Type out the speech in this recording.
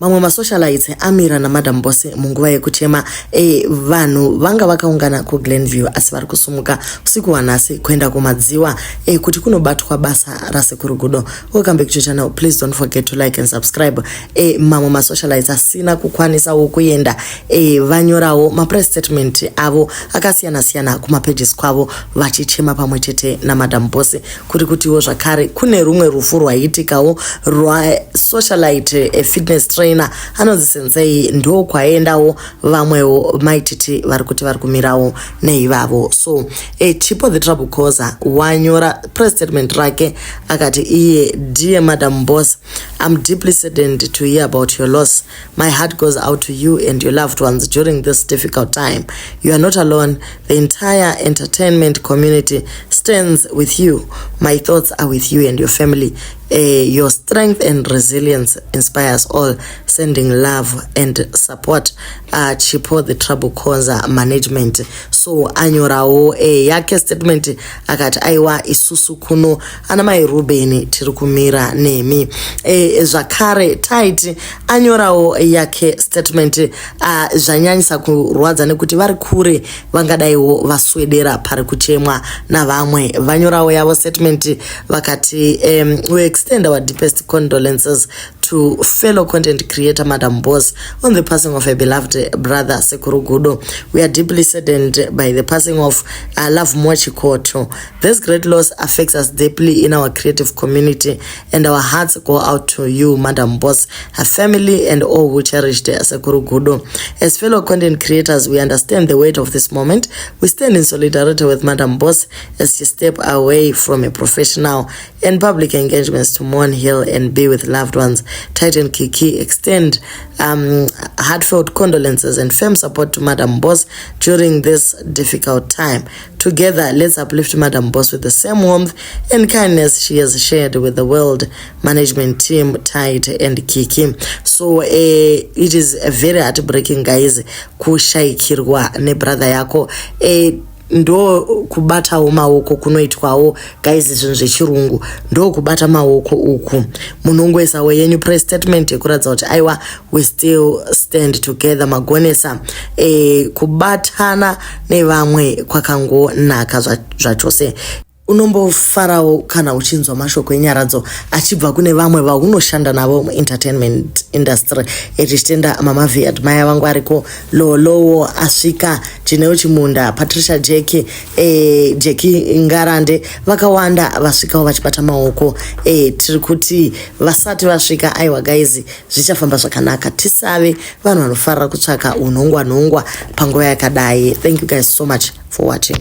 Mamwe masocialites amira na Madam Boss munguva yekuchema vanhu vanga vakaungana ku Glenview asi vari kusumuka usiku wanhasi kuenda kumadziva kuti kunobatwa basa rasekuru Gudo. Welcome back to channel. Please don't forget to like and subscribe. Mamwe masocialites asina kukwanisawo kuenda vanyorawo mapress statement avo akasiyana kuma pages kwavo vachichema pamwe chete na Madam Boss kutiwo zvakare kune rumwe rufu rwaitikawo rwa socialite fitness trainer anonzi Sensei ndo kwaendawo vamwewo maititi vari kumirawo neivavo. So Chipo the trouble causer wanyora press statement rake akati iye, dear Madam Boss, I'm deeply saddened to hear about your loss. My heart goes out to you and your loved ones during this difficult time. You are not alone. The entire entertainment community stands with you. My thoughts are with you and your family. Your strength and resilience inspires all. Sending love and support. Chipo the trouble causer management. So anyorawo yake statement akati aiwa isusu kuno anamai Ruben tirikumira nemi. Zvakare tight anyorawo yake statement zvanyanyisa kurwadza nekuti vari kure vangadaiwo vaswedera pari kuchemwa navamwe. Vanyorawo yavo statement vakati we extend our deepest condolences to fellow content creator Madam Boss on the passing of a beloved brother Sekuru Gudo. We are deeply saddened by the passing of Love Mwachikoto. This great loss affects us deeply in our creative community, and our hearts go out to you, Madam Boss, her family, and all who cherished Sekuru Gudo. As fellow content creators, we understand the weight of this moment. We stand in solidarity with Madam Boss as she steps away from a professional and public engagements to mourn, heal, and be with loved ones. Titan Kiki extend heartfelt condolences and firm support to Madam Boss during this difficult time. Together, let's uplift Madam Boss with the same warmth and kindness she has shared with the world management team, Tite and Kiki. So it is a very heartbreaking, guys, kushaikirwa ne brother yako. Ndo kubata maoko kunoitwawo guys zvinhu zvechirungu ndo kubata maoko uku munongwesa wenyu press statement kuratidza kuti aiwa we still stand together magonesa kubatana nevamwe kwakangonaka zvachose. Unombofarawo kana uchinzwa mashoko enyaradzo achibva kune vamwe vaunoshanda navo mu-entertainment industry. Tichitenda Mama V admire vangu ariko Lolowo asvika, Jineo Chimunda, Patricia Jeki Ngarande, vakawanda vasvikawo vachibata maoko. Tiri kuti vasati vasvika aiwa guys zvichafamba zvakanaka. Tisave vanhu vanofarira kutsvaka unhongwa panguva yakadai. Thank you guys so much for watching.